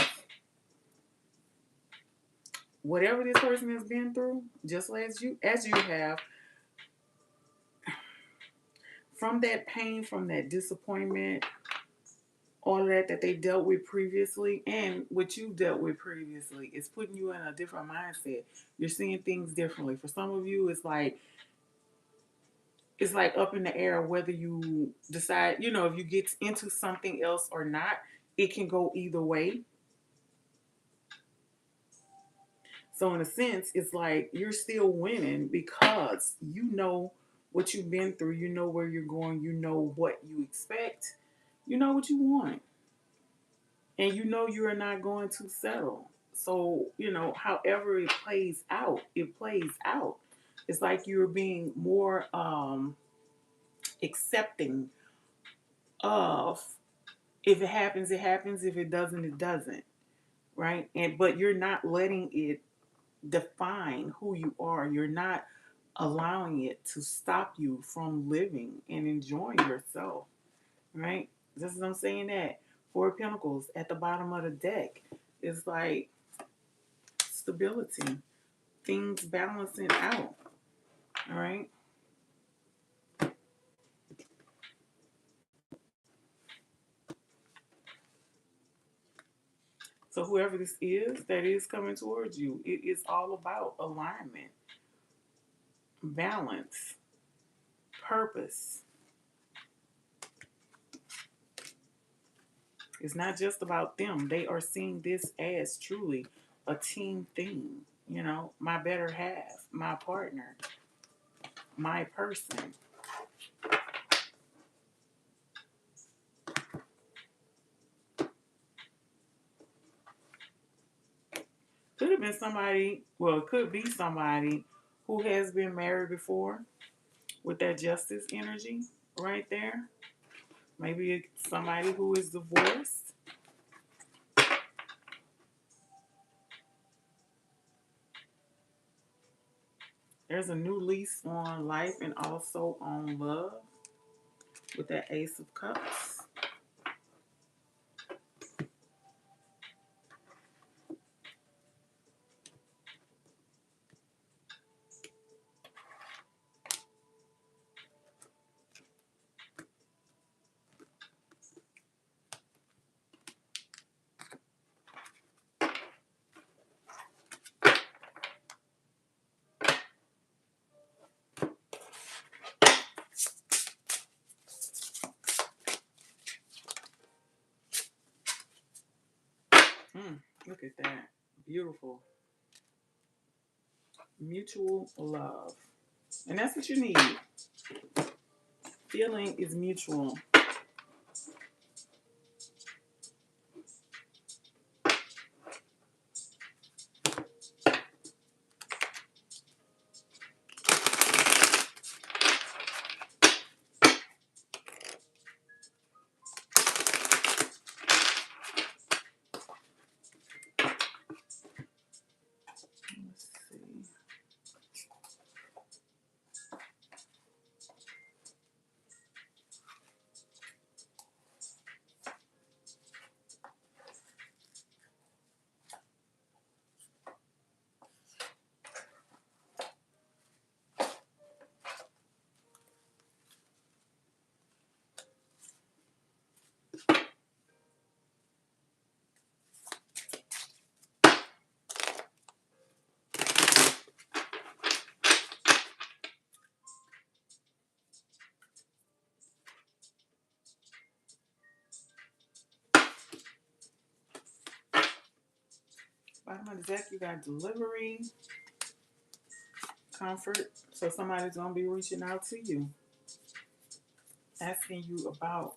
Whatever this person has been through, just as you have, from that pain, from that disappointment, all of that they dealt with previously, and what you dealt with previously, is putting you in a different mindset. You're seeing things differently. For some of you, it's like up in the air whether you decide, if you get into something else or not. It can go either way. So in a sense, it's like you're still winning because you know what you've been through, you know where you're going, you know what you expect, you know what you want, and you know you are not going to settle. So, however it plays out, it plays out. It's like you're being more accepting of, if it happens, it happens. If it doesn't, it doesn't. Right? But you're not letting it define who you are. You're not allowing it to stop you from living and enjoying yourself. Right? This is what I'm saying. That Four of Pentacles at the bottom of the deck is like stability, things balancing out. All right. So whoever this is that is coming towards you, it is all about alignment, balance, purpose. It's not just about them. They are seeing this as truly a team thing. You know, my better half, my partner, my person. Could have been somebody, well, it could be somebody who has been married before with that justice energy right there. Maybe it's somebody who is divorced. There's a new lease on life and also on love with that Ace of Cups. Look at that. Beautiful. Mutual love. And that's what you need. Feeling is mutual. Let's see. Bottom of the deck, you got delivery, comfort. So somebody's going to be reaching out to you, asking you about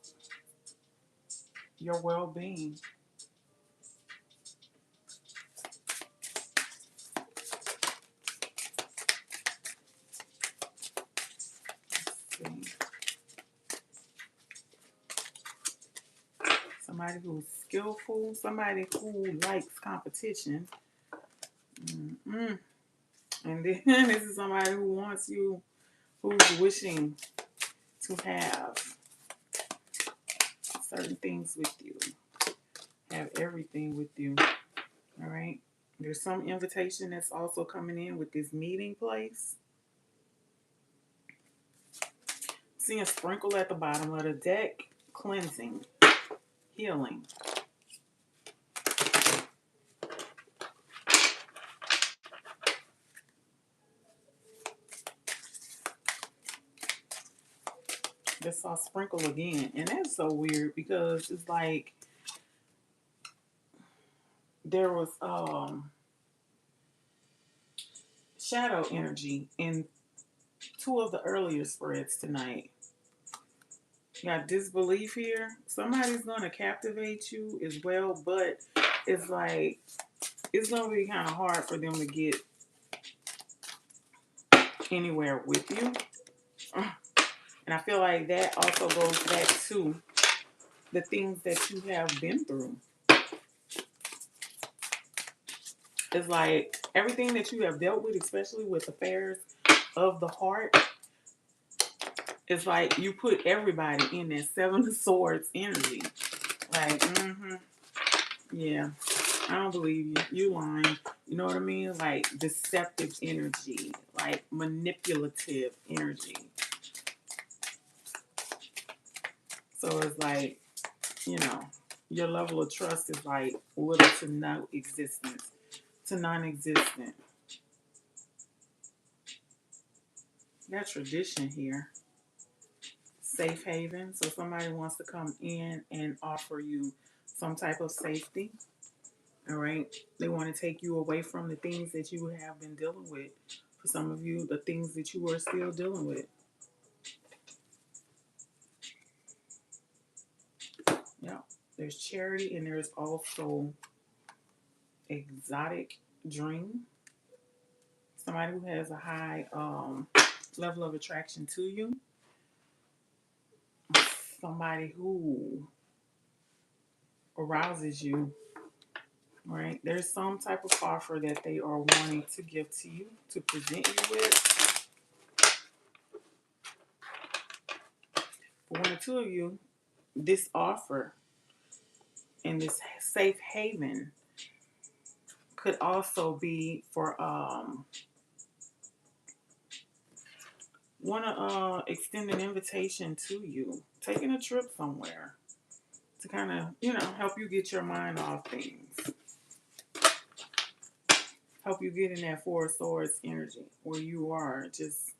your well-being. Let's see. Somebody who's skillful, somebody who likes competition. Mm-mm. And then this is somebody who wants you, who's wishing to have certain things with you, have everything with you. All right. There's some invitation that's also coming in with this meeting place. See a sprinkle at the bottom of the deck, cleansing, healing. Just saw sprinkle again. And that's so weird because it's like there was shadow energy in two of the earlier spreads tonight. You got disbelief here. Somebody's going to captivate you as well, but it's like it's going to be kind of hard for them to get anywhere with you. And I feel like that also goes back to the things that you have been through. It's like everything that you have dealt with, especially with affairs of the heart, it's like you put everybody in that Seven of Swords energy. Like, yeah, I don't believe you. You lying. You know what I mean? Like deceptive energy, like manipulative energy. So it's like, you know, your level of trust is like little to no existence, to non-existent. Got tradition here. Safe haven. So somebody wants to come in and offer you some type of safety. All right. They want to take you away from the things that you have been dealing with. For some of you, the things that you are still dealing with. Yeah. There's charity and there's also exotic dream. Somebody who has a high level of attraction to you. Somebody who arouses you. Right? There's some type of offer that they are wanting to give to you, to present you with. For one or two of you, this offer and this safe haven could also be for want to extend an invitation to you, taking a trip somewhere to kind of, help you get your mind off things, help you get in that Four of Swords energy where you are just,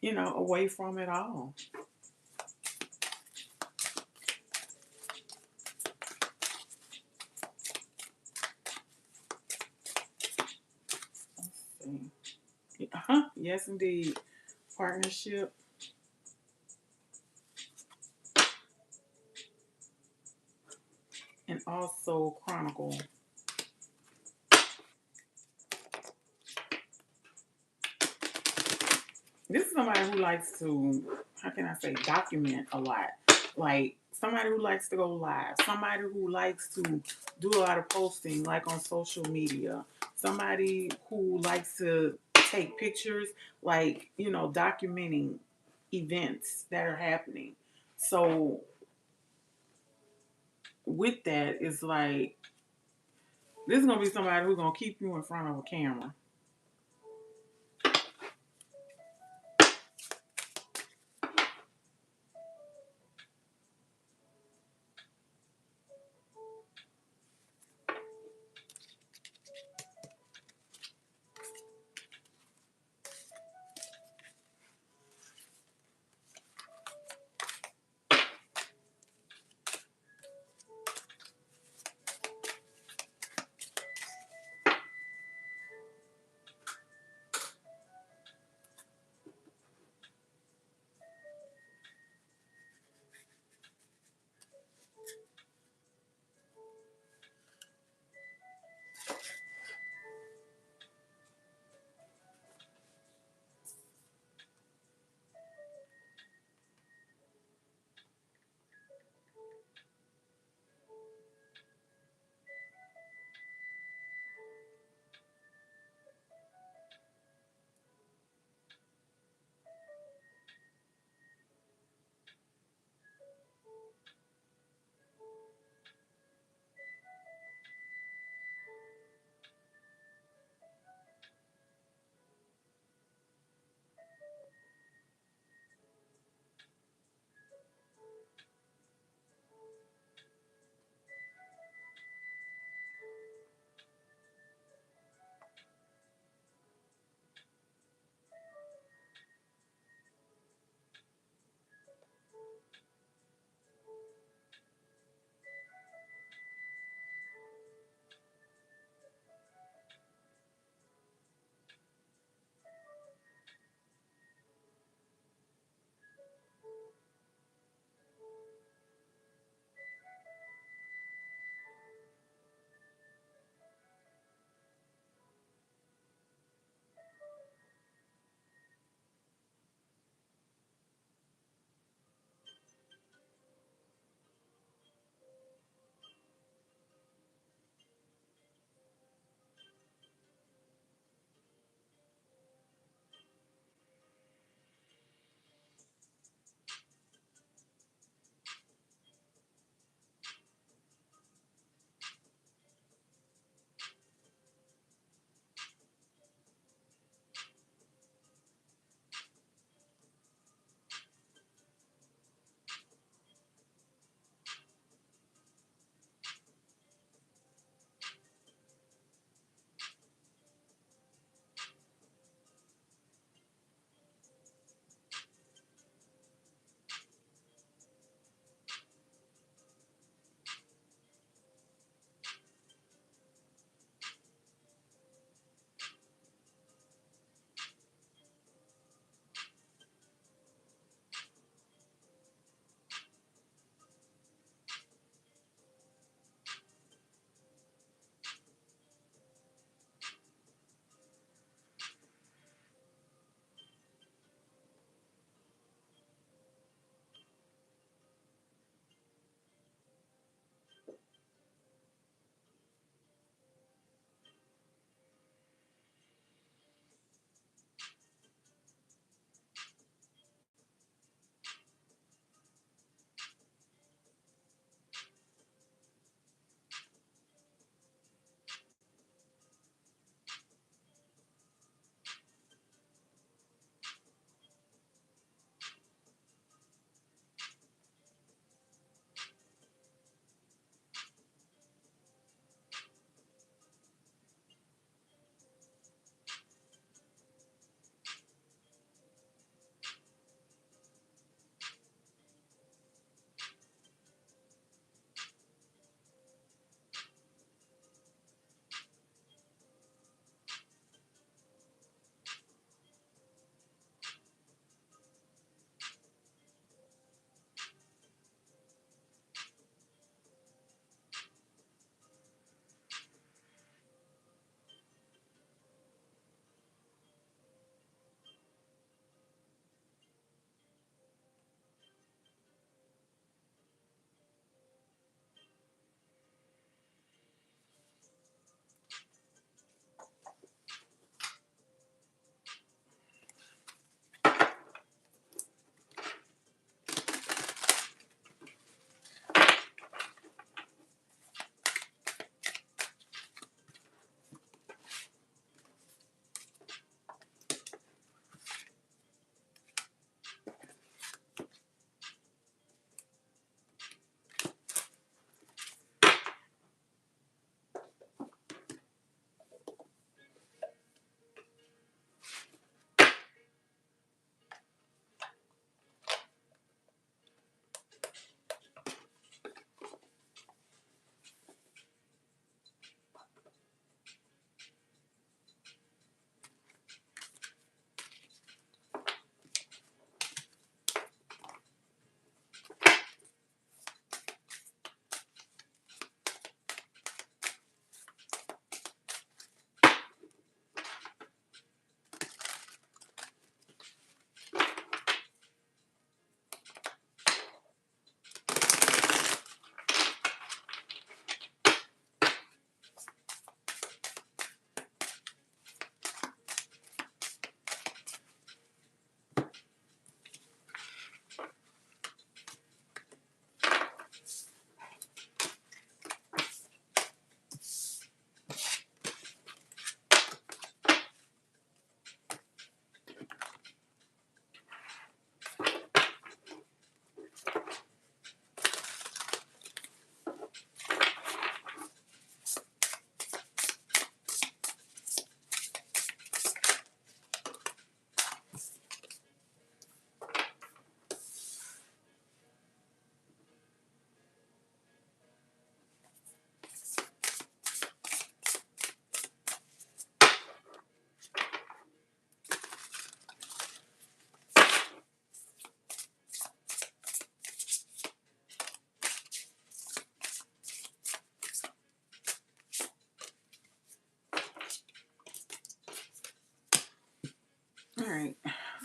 away from it all. Let's see. Yes, indeed. Partnership. And also Chronicle. This is somebody who likes to, how can I say, document a lot. Like somebody who likes to go live. Somebody who likes to do a lot of posting, like on social media. Somebody who likes to take pictures, like, documenting events that are happening. So with that, it's like, this is going to be somebody who's going to keep you in front of a camera.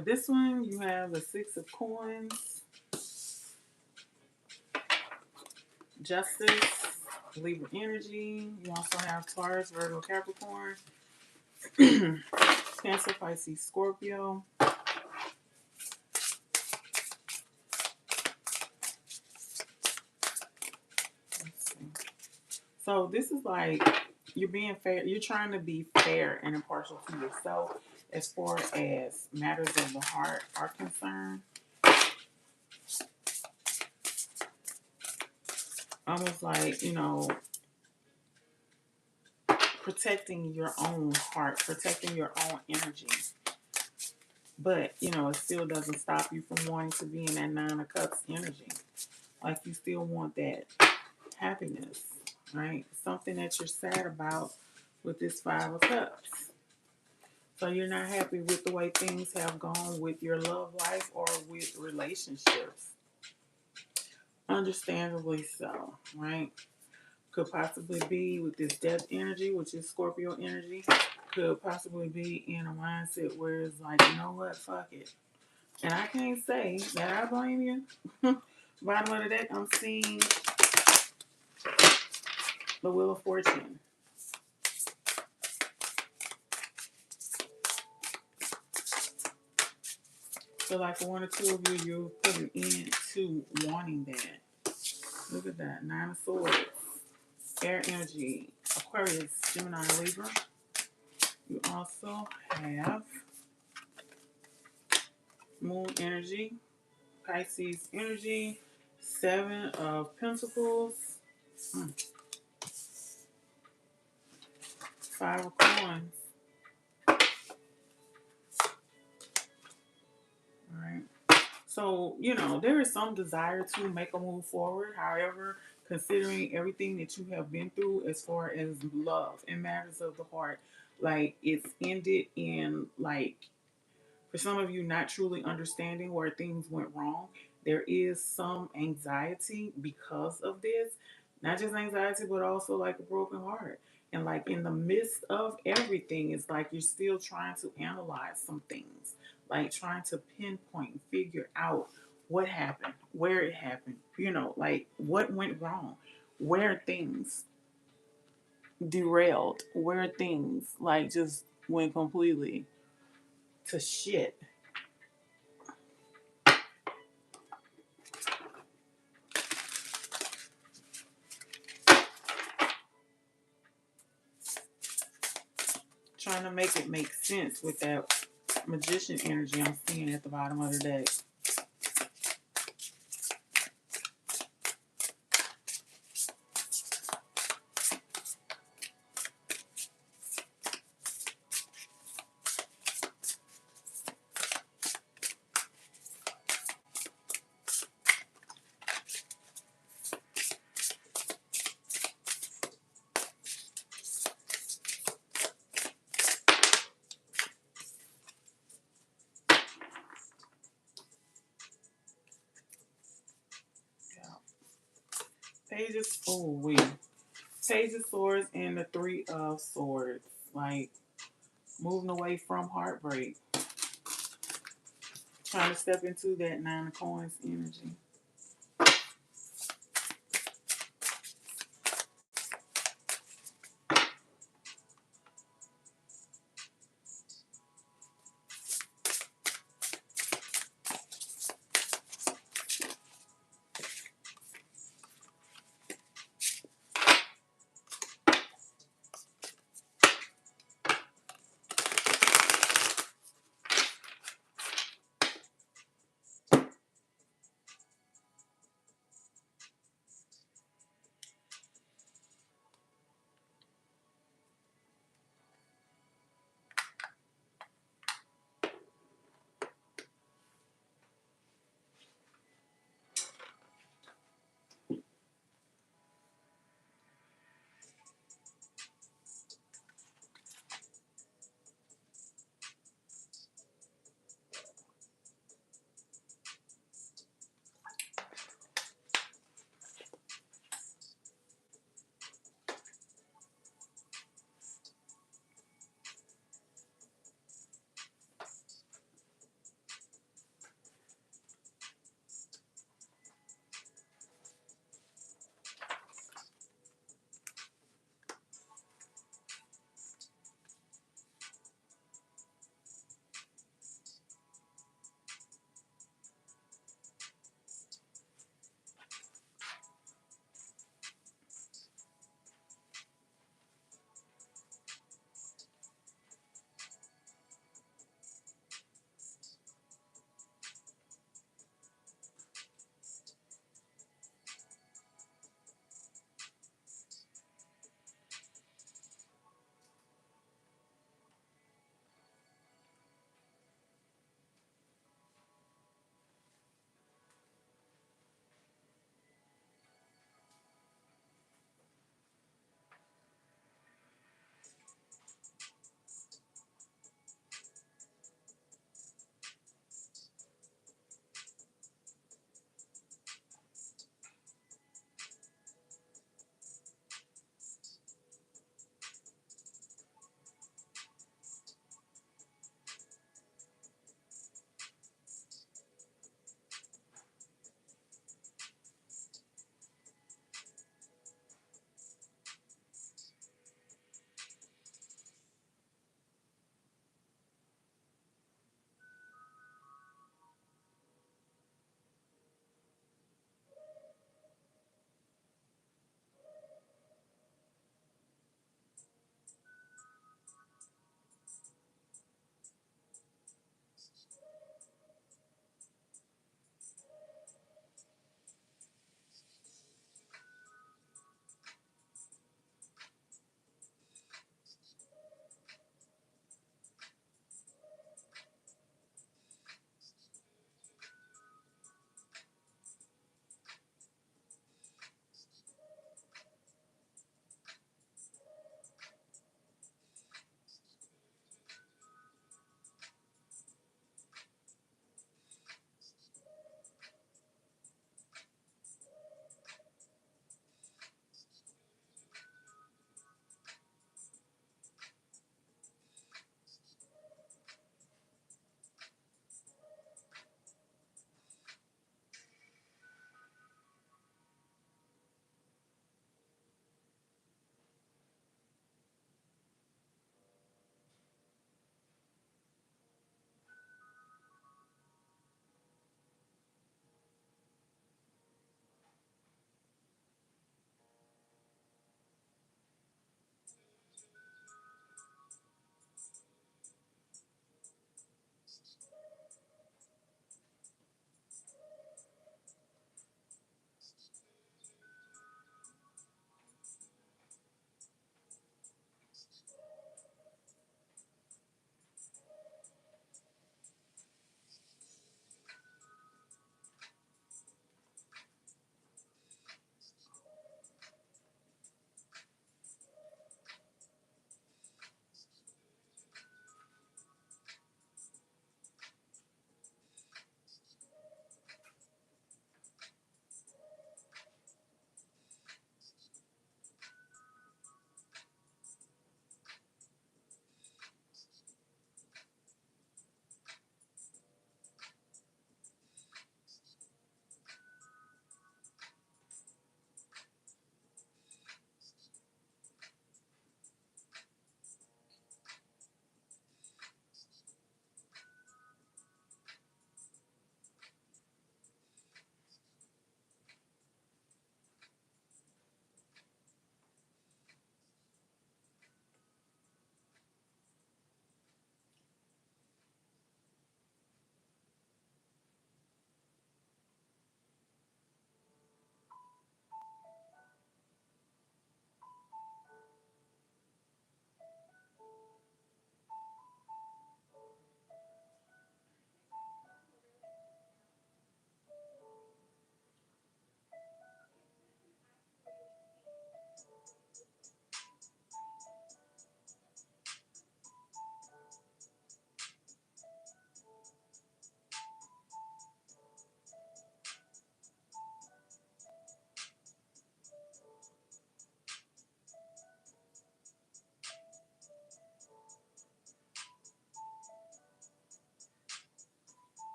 For this one, you have the Six of Coins, Justice, Libra energy. You also have Taurus, Virgo, Capricorn, Cancer, Pisces, Scorpio. Let's see. So this is like you're being fair. You're trying to be fair and impartial to yourself as far as matters of the heart are concerned. Almost like, you know, protecting your own heart, protecting your own energy. But, you know, it still doesn't stop you from wanting to be in that Nine of Cups energy. Like you still want that happiness, right? Something that you're sad about with this Five of Cups. So you're not happy with the way things have gone with your love life or with relationships. Understandably so, right? Could possibly be with this death energy, which is Scorpio energy. Could possibly be in a mindset where it's like, you know what, fuck it. And I can't say that I blame you. Bottom of the deck, I'm seeing the Wheel of Fortune. So like for one or two of you, you're putting into wanting that. Look at that. Nine of Swords. Air energy. Aquarius, Gemini, Libra. You also have Moon energy. Pisces energy. Seven of Pentacles. Five of Coins. Alright. So, you know, there is some desire to make a move forward. However, considering everything that you have been through as far as love and matters of the heart, like it's ended in like for some of you not truly understanding where things went wrong. There is some anxiety because of this. Not just anxiety, but also like a broken heart. And like in the midst of everything, it's like you're still trying to analyze some things, like trying to pinpoint and figure out what happened, where it happened, you know, like what went wrong, where things derailed, where things like just went completely to shit. Trying to make it make sense with that Magician energy I'm seeing at the bottom of the deck. Pages, oh wait. Page of Swords and the Three of Swords. Like moving away from heartbreak. Trying to step into that Nine of Coins energy.